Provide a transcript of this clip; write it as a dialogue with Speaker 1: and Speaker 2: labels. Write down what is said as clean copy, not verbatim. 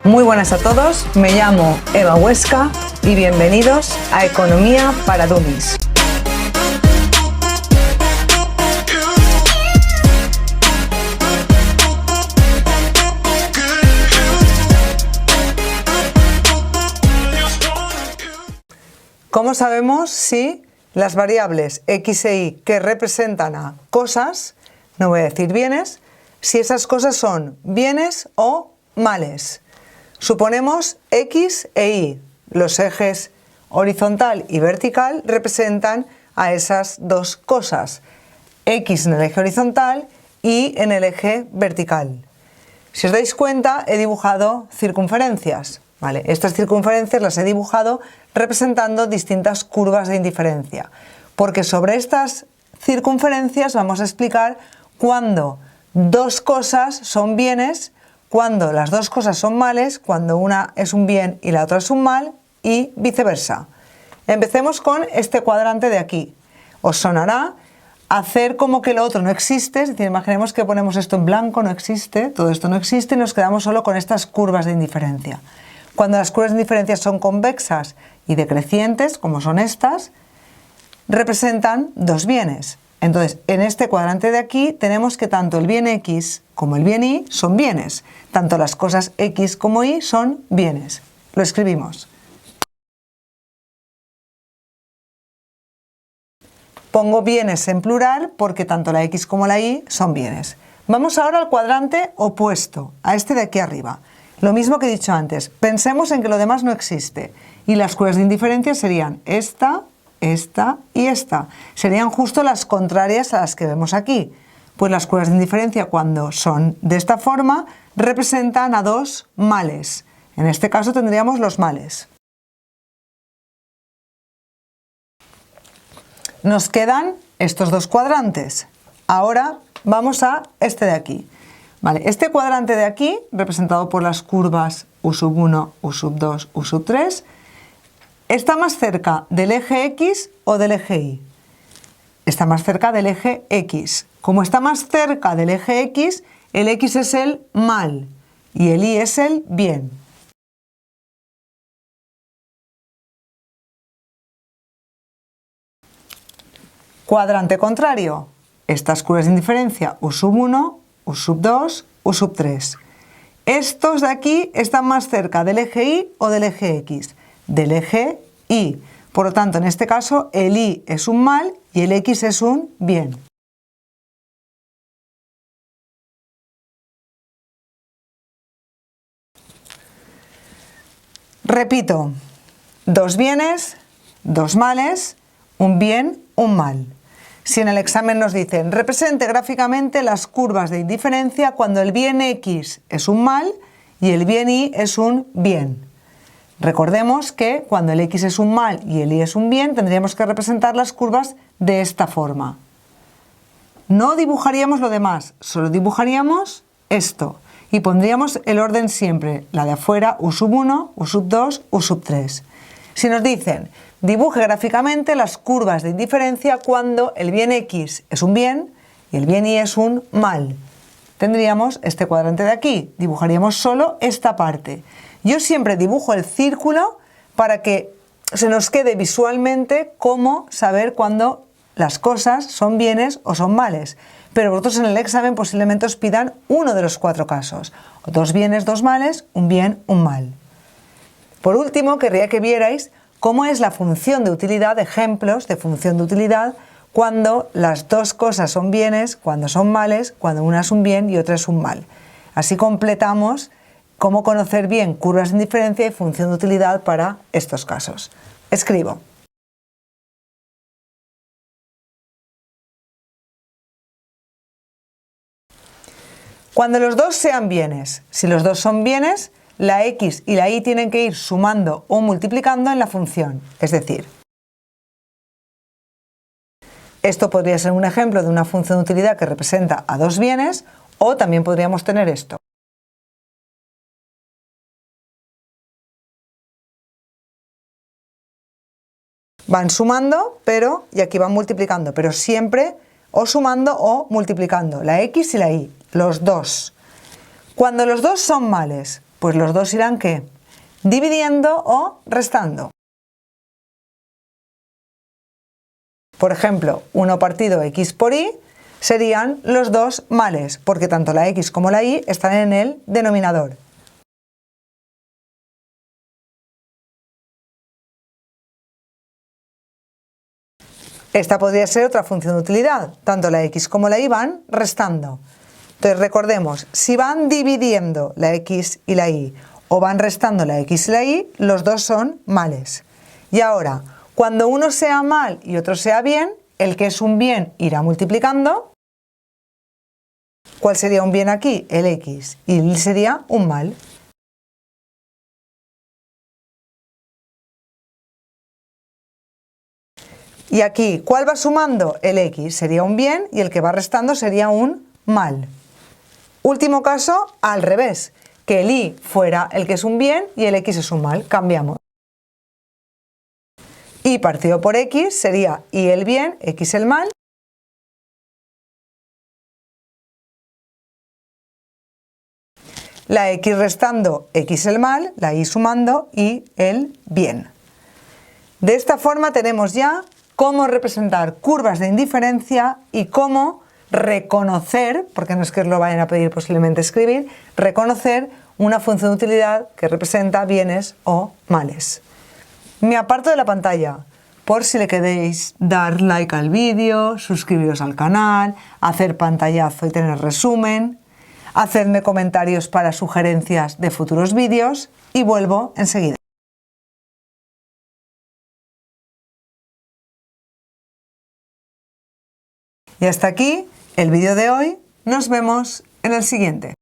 Speaker 1: Muy buenas a todos, me llamo Eva Huesca y bienvenidos a Economía para Dummies. ¿Cómo sabemos si las variables x e y que representan a cosas, no voy a decir bienes, si esas cosas son bienes o males? Suponemos x e y, los ejes horizontal y vertical representan a esas dos cosas, x en el eje horizontal y en el eje vertical. Si os dais cuenta, he dibujado circunferencias. ¿Vale? Estas circunferencias las he dibujado representando distintas curvas de indiferencia, porque sobre estas circunferencias vamos a explicar cuándo dos cosas son bienes, cuando las dos cosas son males, cuando una es un bien y la otra es un mal, y viceversa. Empecemos con este cuadrante de aquí. Os sonará hacer como que lo otro no existe, es decir, imaginemos que ponemos esto en blanco, no existe, todo esto no existe y nos quedamos solo con estas curvas de indiferencia. Cuando las curvas de indiferencia son convexas y decrecientes, como son estas, representan dos bienes. Entonces, en este cuadrante de aquí tenemos que tanto el bien x como el bien y son bienes. Tanto las cosas x como y son bienes. Lo escribimos. Pongo bienes en plural porque tanto la x como la y son bienes. Vamos ahora al cuadrante opuesto, a este de aquí arriba. Lo mismo que he dicho antes, pensemos en que lo demás no existe y las curvas de indiferencia serían esta, esta y esta. Serían justo las contrarias a las que vemos aquí. Pues las curvas de indiferencia cuando son de esta forma representan a dos males. En este caso tendríamos los males. Nos quedan estos dos cuadrantes. Ahora vamos a este de aquí. Vale, este cuadrante de aquí, representado por las curvas U1, U2, U3, ¿está más cerca del eje X o del eje Y? Está más cerca del eje X. Como está más cerca del eje X, el X es el mal y el Y es el bien. Cuadrante contrario. Estas curvas de indiferencia U1, U2, U3. Estos de aquí están más cerca del eje Y o del eje X. Del eje Y. Por lo tanto, en este caso, el Y es un mal y el X es un bien. Repito, dos bienes, dos males, un bien, un mal. Si en el examen nos dicen, represente gráficamente las curvas de indiferencia cuando el bien X es un mal y el bien Y es un bien. Recordemos que cuando el X es un mal y el Y es un bien, tendríamos que representar las curvas de esta forma. No dibujaríamos lo demás, solo dibujaríamos esto y pondríamos el orden siempre, la de afuera, U1, U2, U3. Si nos dicen, dibuje gráficamente las curvas de indiferencia cuando el bien X es un bien y el bien Y es un mal. Tendríamos este cuadrante de aquí, dibujaríamos solo esta parte. Yo siempre dibujo el círculo para que se nos quede visualmente cómo saber cuándo las cosas son bienes o son males. Pero vosotros en el examen posiblemente os pidan uno de los cuatro casos. Dos bienes, dos males, un bien, un mal. Por último, querría que vierais cómo es la función de utilidad, ejemplos de función de utilidad, cuando las dos cosas son bienes, cuando son males, cuando una es un bien y otra es un mal. Así completamos cómo conocer bien curvas de indiferencia y función de utilidad para estos casos. Escribo. Cuando los dos sean bienes, si los dos son bienes, la x y la y tienen que ir sumando o multiplicando en la función, es decir, esto podría ser un ejemplo de una función de utilidad que representa a dos bienes, o también podríamos tener esto. Van sumando, y aquí van multiplicando, pero siempre o sumando o multiplicando, la x y la y, los dos. Cuando los dos son males, Pues los dos irán ¿qué? Dividiendo o restando. Por ejemplo, 1 partido x por y serían los dos males, porque tanto la x como la y están en el denominador. Esta podría ser otra función de utilidad. Tanto la x como la y van restando. Entonces recordemos, si van dividiendo la x y la y o van restando la x y la y, los dos son males. Y ahora, cuando uno sea mal y otro sea bien, el que es un bien irá multiplicando. ¿Cuál sería un bien aquí? El x. Y el sería un mal. Y aquí, ¿cuál va sumando? El x sería un bien y el que va restando sería un mal. Último caso, al revés, que el y fuera el que es un bien y el x es un mal. Cambiamos. Y partido por x sería y el bien, x el mal. La x restando, x el mal, la y sumando y el bien. De esta forma tenemos ya cómo representar curvas de indiferencia y cómo reconocer, porque no es que os lo vayan a pedir posiblemente escribir, reconocer una función de utilidad que representa bienes o males. Me aparto de la pantalla por si le queréis dar like al vídeo, suscribiros al canal, hacer pantallazo y tener resumen, hacerme comentarios para sugerencias de futuros vídeos y vuelvo enseguida. Y hasta aquí el vídeo de hoy. Nos vemos en el siguiente.